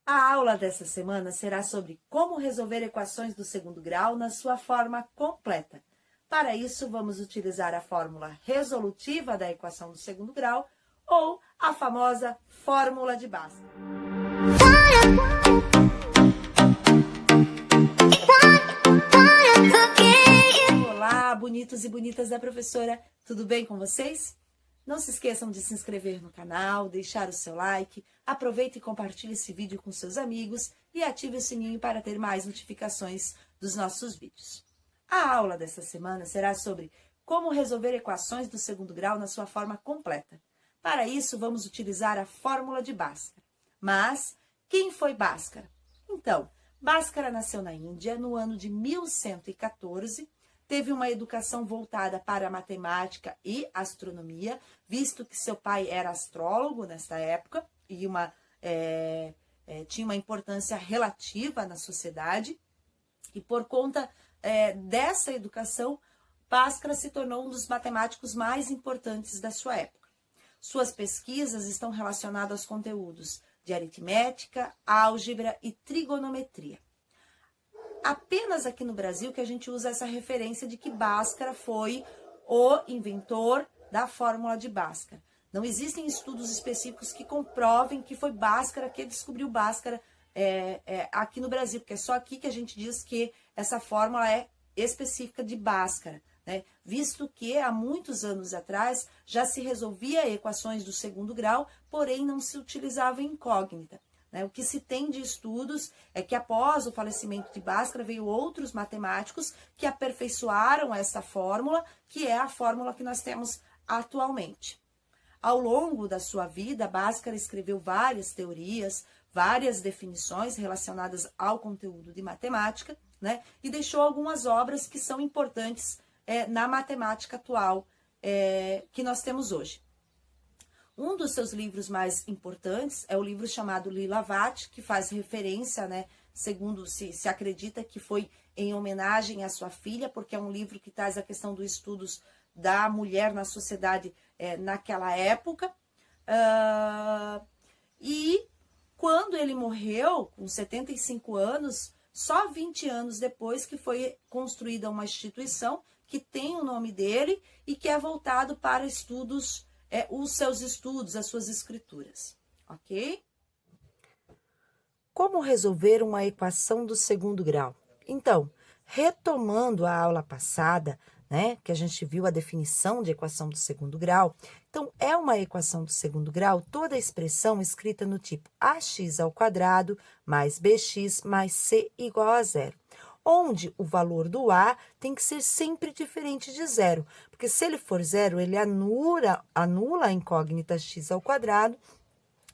A aula dessa semana será sobre como resolver equações do segundo grau na sua forma completa. Para isso, vamos utilizar a fórmula resolutiva da equação do segundo grau ou a famosa fórmula de Bhaskara. Olá, bonitos e bonitas da professora, tudo bem com vocês? Não se esqueçam de se inscrever no canal, deixar o seu like, aproveite e compartilhe esse vídeo com seus amigos e ative o sininho para ter mais notificações dos nossos vídeos. A aula dessa semana será sobre como resolver equações do segundo grau na sua forma completa. Para isso, vamos utilizar a fórmula de Bhaskara. Mas, quem foi Bhaskara? Então, Bhaskara nasceu na Índia no ano de 1114, teve uma educação voltada para a matemática e astronomia, visto que seu pai era astrólogo nesta época e tinha uma importância relativa na sociedade. E por conta dessa educação, Bhaskara se tornou um dos matemáticos mais importantes da sua época. Suas pesquisas estão relacionadas aos conteúdos de aritmética, álgebra e trigonometria. Apenas aqui no Brasil que a gente usa essa referência de que Bhaskara foi o inventor da fórmula de Bhaskara. Não existem estudos específicos que comprovem que foi Bhaskara que descobriu Bhaskara aqui no Brasil, porque é só aqui que a gente diz que essa fórmula é específica de Bhaskara, né? Visto que há muitos anos atrás já se resolvia equações do segundo grau, porém não se utilizava incógnita. O que se tem de estudos é que após o falecimento de Bhaskara veio outros matemáticos que aperfeiçoaram essa fórmula, que é a fórmula que nós temos atualmente. Ao longo da sua vida, Bhaskara escreveu várias teorias, várias definições relacionadas ao conteúdo de matemática, né? E deixou algumas obras que são importantes na matemática atual que nós temos hoje. Um dos seus livros mais importantes é o livro chamado Lilavati, que faz referência, né, segundo se acredita que foi em homenagem à sua filha, porque é um livro que traz a questão dos estudos da mulher na sociedade naquela época. E quando ele morreu, com 75 anos, só 20 anos depois que foi construída uma instituição que tem o nome dele e que é voltado para estudos os seus estudos, as suas escrituras, ok? Como resolver uma equação do segundo grau? Então, retomando a aula passada, né, que a gente viu a definição de equação do segundo grau, então é uma equação do segundo grau toda a expressão escrita no tipo ax ao quadrado mais bx mais c igual a zero, onde o valor do a tem que ser sempre diferente de zero, porque se ele for zero, ele anula a incógnita x ao quadrado,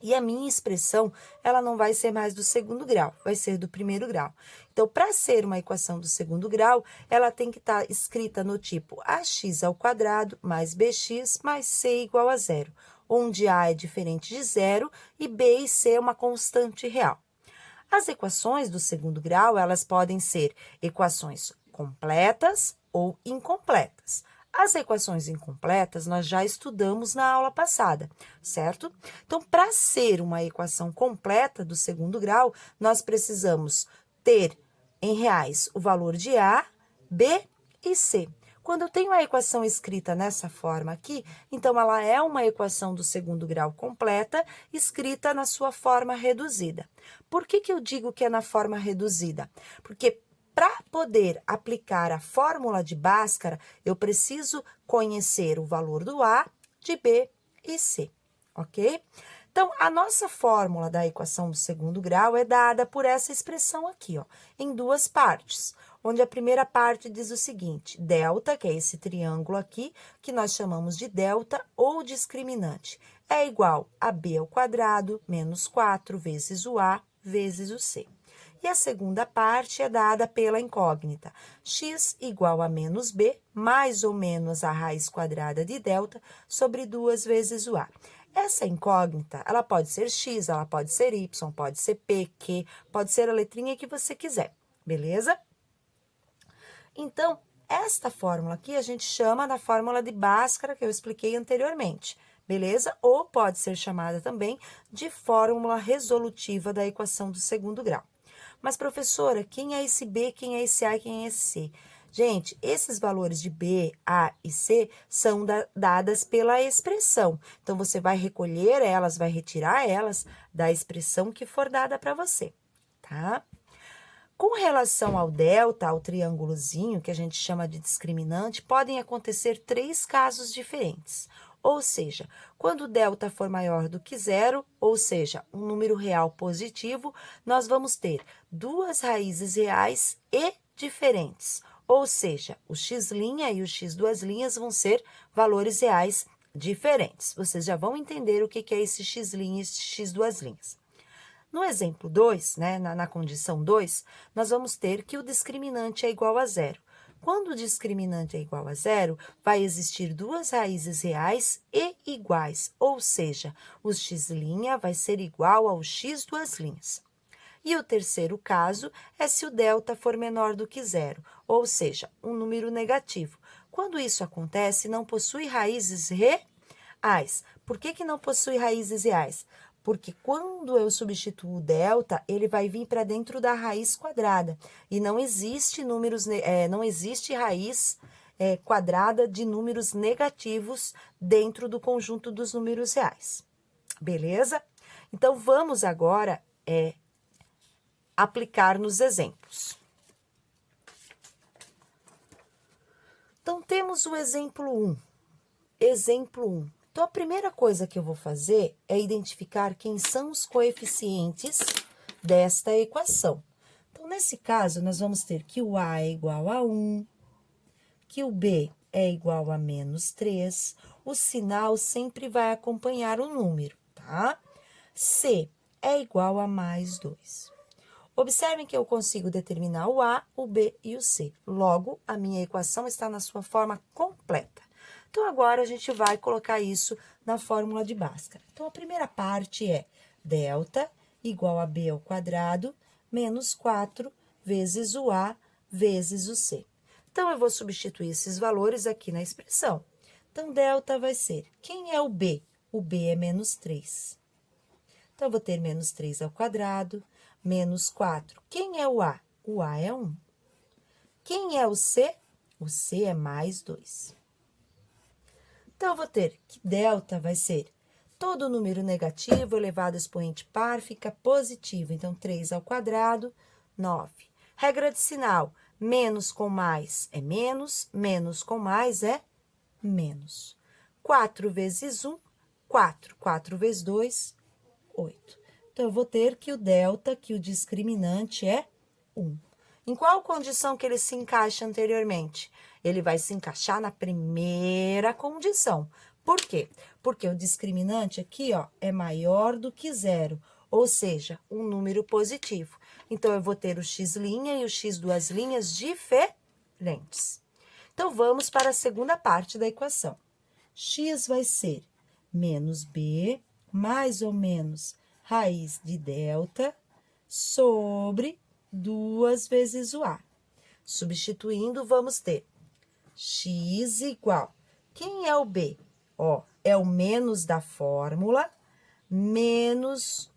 e a minha expressão, ela não vai ser mais do segundo grau, vai ser do primeiro grau. Então, para ser uma equação do segundo grau, ela tem que estar escrita no tipo ax ao quadrado mais bx mais c igual a zero, onde a é diferente de zero e b e c é uma constante real. As equações do segundo grau, elas podem ser equações completas ou incompletas. As equações incompletas nós já estudamos na aula passada, certo? Então, para ser uma equação completa do segundo grau, nós precisamos ter em reais o valor de A, B e C. Quando eu tenho a equação escrita nessa forma aqui, então ela é uma equação do segundo grau completa, escrita na sua forma reduzida. Por que eu digo que é na forma reduzida? Porque para poder aplicar a fórmula de Bhaskara, eu preciso conhecer o valor do A, de B e C, ok? Então, a nossa fórmula da equação do segundo grau é dada por essa expressão aqui, ó, em duas partes, onde a primeira parte diz o seguinte: delta, que é esse triângulo aqui, que nós chamamos de delta ou discriminante, é igual a b ao quadrado menos 4 vezes o a vezes o c. E a segunda parte é dada pela incógnita, x igual a menos b, mais ou menos a raiz quadrada de delta, sobre 2 vezes o a. Essa incógnita, ela pode ser x, ela pode ser y, pode ser p, q, pode ser a letrinha que você quiser, beleza? Então, esta fórmula aqui a gente chama da fórmula de Bhaskara, que eu expliquei anteriormente. beleza? Ou pode ser chamada também de fórmula resolutiva da equação do segundo grau. Mas, professora, quem é esse B, quem é esse A e quem é esse C? Gente, esses valores de B, A e C são dadas pela expressão. Então, você vai recolher elas, vai retirar elas da expressão que for dada para você, tá? Com relação ao delta, ao triângulozinho, que a gente chama de discriminante, podem acontecer 3 casos diferentes. Ou seja, quando o delta for maior do que zero, ou seja, um número real positivo, nós vamos ter 2 raízes reais e diferentes. Ou seja, o x' e o x duas linhas vão ser valores reais diferentes. Vocês já vão entender o que é esse x' e esse x duas linhas. No exemplo 2, né, na condição 2, nós vamos ter que o discriminante é igual a zero. Quando o discriminante é igual a zero, vai existir 2 raízes reais e iguais, ou seja, o x' vai ser igual ao x duas linhas. E o terceiro caso é se o delta for menor do que zero, ou seja, um número negativo. Quando isso acontece, não possui raízes reais. Por que não possui raízes reais? Porque quando eu substituo o delta, ele vai vir para dentro da raiz quadrada. E não existe raiz quadrada de números negativos dentro do conjunto dos números reais. Beleza? Então, vamos agora aplicar nos exemplos. Então, temos o exemplo 1. Exemplo 1. Então, a primeira coisa que eu vou fazer é identificar quem são os coeficientes desta equação. Então, nesse caso, nós vamos ter que o A é igual a 1, que o B é igual a menos 3. O sinal sempre vai acompanhar o número, tá? C é igual a mais 2. Observem que eu consigo determinar o A, o B e o C. Logo, a minha equação está na sua forma completa. Então, agora a gente vai colocar isso na fórmula de Bhaskara. Então, a primeira parte é delta igual a B ao quadrado menos 4 vezes o A vezes o C. Então, eu vou substituir esses valores aqui na expressão. Então, delta vai ser, quem é o B? O B é menos 3. Então, eu vou ter menos 3 ao quadrado, menos 4. Quem é o A? O A é 1. Quem é o C? O C é mais 2. Então, eu vou ter que delta vai ser todo número negativo elevado ao expoente par fica positivo. Então, 3 ao quadrado, 9. Regra de sinal, menos com mais é menos com mais é menos. 4 vezes 1, 4. 4 vezes 2, 8. Então, eu vou ter que o delta, que o discriminante é 1. Em qual condição que ele se encaixa anteriormente? Ele vai se encaixar na primeira condição. Por quê? Porque o discriminante aqui, ó, é maior do que zero, ou seja, um número positivo. Então, eu vou ter o x' e o x duas linhas diferentes. Então, vamos para a segunda parte da equação. X vai ser menos b, mais ou menos raiz de delta, sobre 2 vezes o A. Substituindo, vamos ter x igual. Quem é o B? Ó, é o menos da fórmula, menos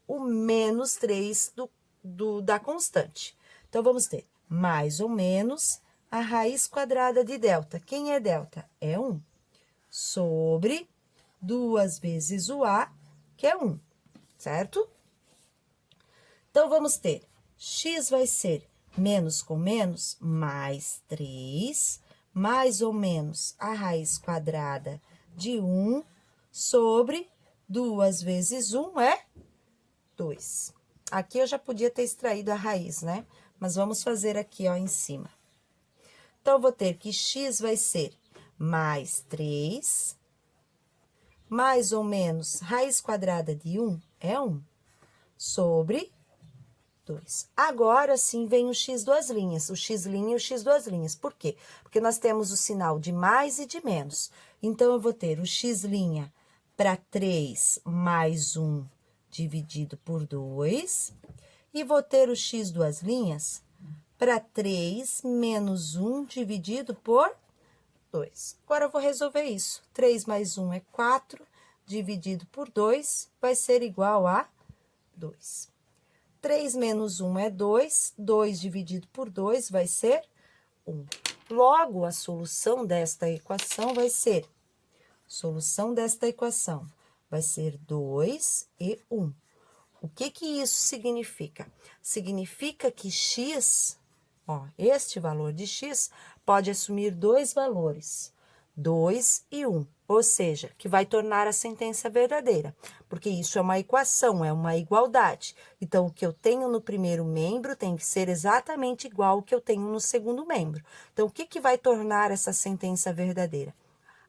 o menos 3 da constante. Então, vamos ter mais ou menos a raiz quadrada de delta. Quem é delta? É 1. Sobre 2 vezes o A, que é 1, certo? Então, vamos ter x vai ser menos com menos, mais 3, mais ou menos a raiz quadrada de 1, sobre 2 vezes 1 é 2. Aqui eu já podia ter extraído a raiz, né? Mas vamos fazer aqui, ó, em cima. Então, eu vou ter que x vai ser mais 3, mais ou menos raiz quadrada de 1 é 1, sobre 2. Agora sim vem o x duas linhas, o x' e o x duas linhas. Por quê? Porque nós temos o sinal de mais e de menos. Então, eu vou ter o x' para 3 mais 1 dividido por 2. E vou ter o x duas linhas para 3 menos 1 dividido por 2. Agora, eu vou resolver isso. 3 mais 1 é 4, dividido por 2 vai ser igual a 2. 3 menos 1 é 2, 2 dividido por 2 vai ser 1. Logo, a solução desta equação vai ser 2 e 1. O que isso significa? Significa que x, ó, este valor de x pode assumir dois valores, 2 e 1, ou seja, que vai tornar a sentença verdadeira, porque isso é uma equação, é uma igualdade. Então, o que eu tenho no primeiro membro tem que ser exatamente igual ao que eu tenho no segundo membro. Então, o que vai tornar essa sentença verdadeira?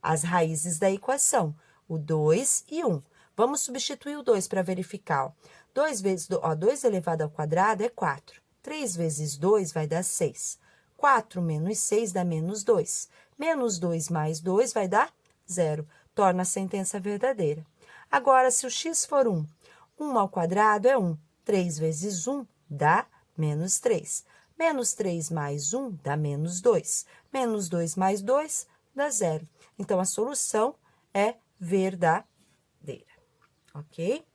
As raízes da equação, o 2 e 1. Vamos substituir o 2 para verificar. 2 elevado ao quadrado é 4. 3 vezes 2 vai dar 6. 4 menos 6 dá menos 2. Menos 2 mais 2 vai dar 0. Torna a sentença verdadeira. Agora, se o x for 1, 1 ao quadrado é 1. 3 vezes 1 dá menos 3. Menos 3 mais 1 dá menos 2. Menos 2 mais 2 dá 0. Então, a solução é verdadeira, ok?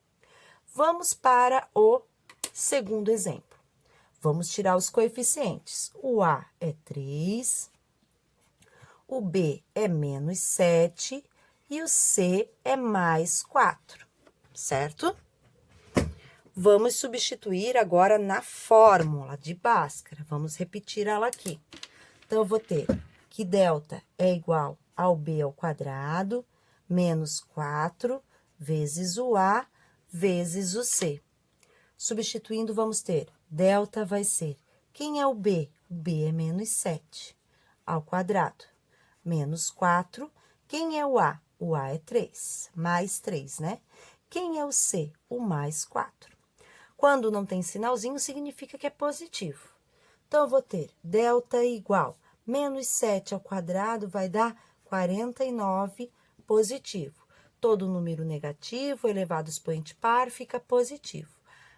Vamos para o segundo exemplo. Vamos tirar os coeficientes. O A é 3, o B é menos 7 e o C é mais 4, certo? Vamos substituir agora na fórmula de Bhaskara. Vamos repetir ela aqui. Então, eu vou ter que delta é igual ao B ao quadrado, menos 4, vezes o A, vezes o C. Substituindo, vamos ter, delta vai ser, quem é o B? O B é menos 7, ao quadrado, menos 4. Quem é o A? O A é 3, mais 3, né? Quem é o C? O mais 4. Quando não tem sinalzinho, significa que é positivo. Então, eu vou ter delta igual, menos 7 ao quadrado vai dar 49 positivo. Todo número negativo elevado ao expoente par fica positivo.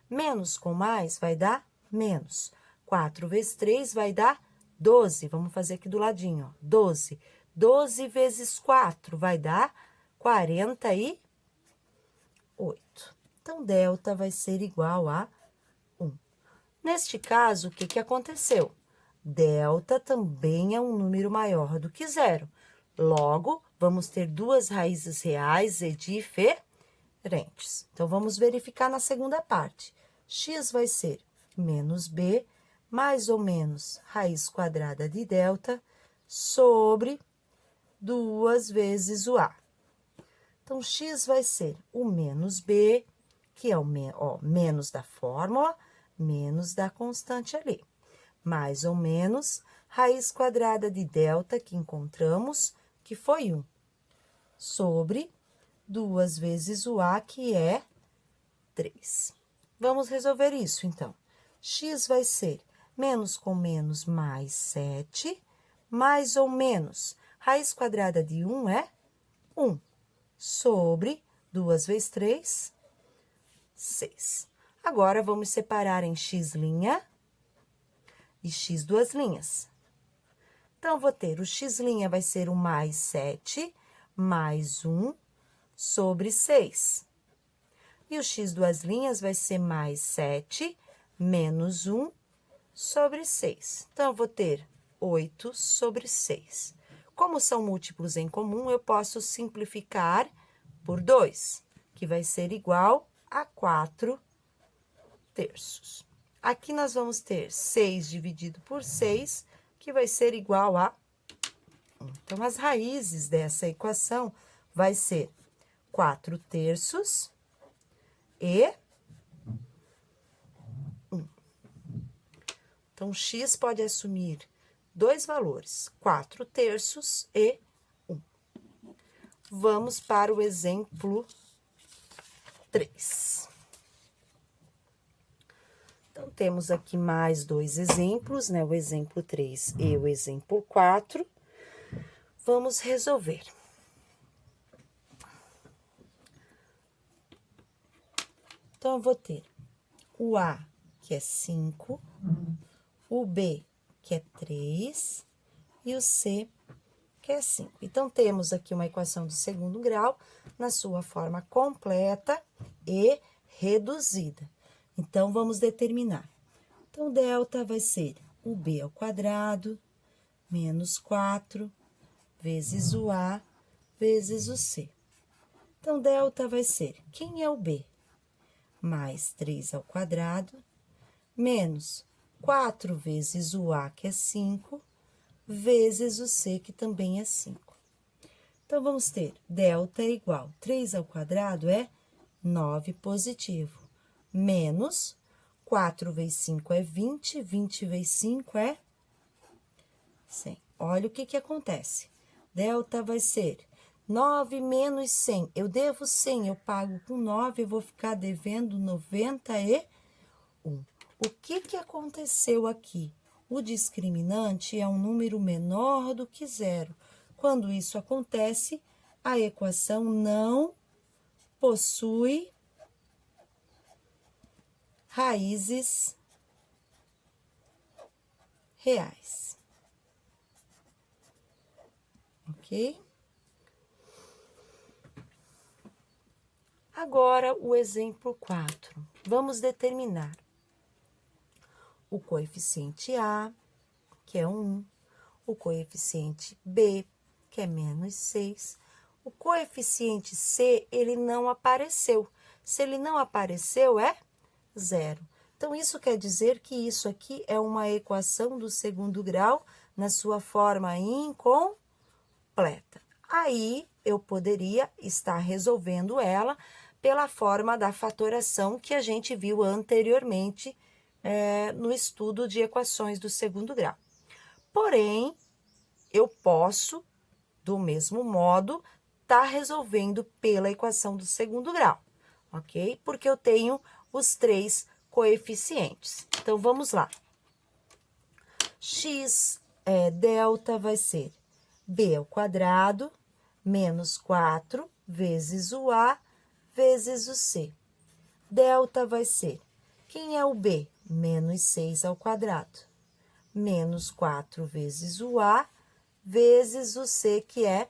Menos com mais vai dar menos. 4 vezes 3 vai dar 12. Vamos fazer aqui do ladinho, ó. 12. 12 vezes 4 vai dar 48. Então, delta vai ser igual a 1. Neste caso, o que aconteceu? Delta também é um número maior do que 0. Logo, vamos ter duas raízes reais e diferentes. Então, vamos verificar na segunda parte. X vai ser menos B, mais ou menos raiz quadrada de delta, sobre 2 vezes o A. Então, x vai ser o menos B, que é o menos da fórmula, menos da constante ali. Mais ou menos raiz quadrada de delta que encontramos, que foi 1, sobre 2 vezes o A, que é 3. Vamos resolver isso, então. X vai ser menos com menos mais 7, mais ou menos raiz quadrada de 1 é 1, sobre 2 vezes 3, 6. Agora, vamos separar em x' e x duas linhas. Então, vou ter o x' vai ser o mais 7, mais 1, sobre 6. E o x duas linhas vai ser mais 7, menos 1, sobre 6. Então, eu vou ter 8 sobre 6. Como são múltiplos em comum, eu posso simplificar por 2, que vai ser igual a 4 terços. Aqui nós vamos ter 6 dividido por 6, que vai ser igual a 1. Então, as raízes dessa equação vai ser 4 terços e 1. Então, x pode assumir dois valores, 4 terços e 1. Vamos para o exemplo 3. Então, temos aqui mais dois exemplos, né? O exemplo 3 e o exemplo 4. Vamos resolver. Então, eu vou ter o A, que é 5, o B, que é 3, e o C, que é 5. Então, temos aqui uma equação de segundo grau na sua forma completa e reduzida. Então, vamos determinar. Então, delta vai ser o b ao quadrado menos 4 vezes o a vezes o c. Então, delta vai ser, quem é o b? Mais 3 ao quadrado, menos 4 vezes o a, que é 5, vezes o c, que também é 5. Então, vamos ter delta é igual, 3 ao quadrado é 9 positivo, menos 4 vezes 5 é 20, 20 vezes 5 é 100. Olha o que acontece. Delta vai ser 9 menos 100. Eu devo 100, eu pago com 9, eu vou ficar devendo 91. O que aconteceu aqui? O discriminante é um número menor do que zero. Quando isso acontece, a equação não possui raízes reais. Ok? Agora, o exemplo 4. Vamos determinar o coeficiente A, que é 1, o coeficiente B, que é menos 6. O coeficiente C, ele não apareceu. Se ele não apareceu, é 0. Então, isso quer dizer que isso aqui é uma equação do segundo grau na sua forma incompleta. Aí, eu poderia estar resolvendo ela pela forma da fatoração que a gente viu anteriormente no estudo de equações do segundo grau. Porém, eu posso, do mesmo modo, estar resolvendo pela equação do segundo grau, ok? Porque eu tenho os 3 coeficientes. Então, vamos lá. X delta vai ser b ao quadrado menos 4 vezes o a vezes o c. Delta vai ser, quem é o b? Menos 6 ao quadrado, menos 4 vezes o a vezes o c, que é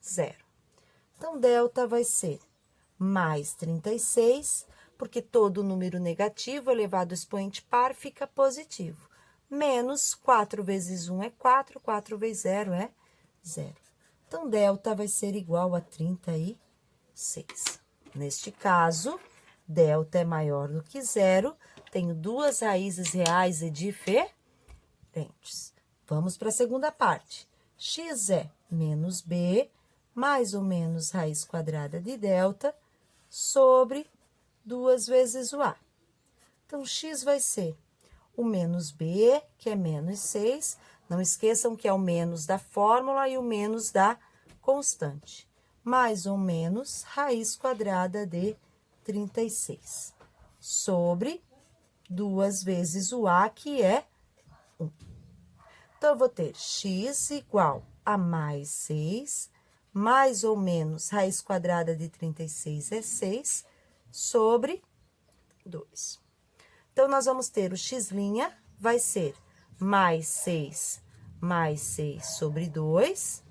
0. Então, delta vai ser mais 36, porque todo número negativo elevado ao expoente par fica positivo. Menos 4 vezes 1 é 4, 4 vezes 0 é 0. Então, delta vai ser igual a 36. Neste caso, delta é maior do que 0, tenho 2 raízes reais e diferentes. Vamos para a segunda parte. X é menos b, mais ou menos raiz quadrada de delta, sobre 2 vezes o a. Então, x vai ser o menos b, que é menos 6. Não esqueçam que é o menos da fórmula e o menos da constante. Mais ou menos raiz quadrada de 36. Sobre 2 vezes o a, que é 1. Então, eu vou ter x igual a mais 6, mais ou menos raiz quadrada de 36 é 6, sobre 2. Então, nós vamos ter o x' vai ser mais 6 sobre 2.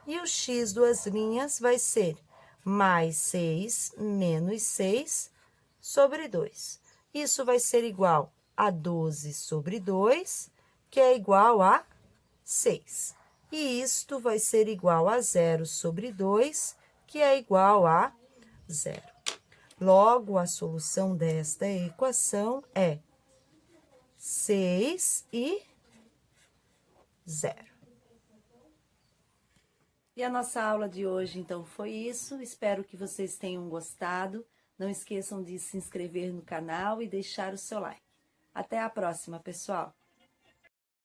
E o x duas linhas vai ser mais 6 menos 6 sobre 2. Isso vai ser igual a 12 sobre 2, que é igual a 6. E isto vai ser igual a 0 sobre 2, que é igual a 0. Logo, a solução desta equação é 6 e 0. E a nossa aula de hoje, então, foi isso. Espero que vocês tenham gostado. Não esqueçam de se inscrever no canal e deixar o seu like. Até a próxima, pessoal!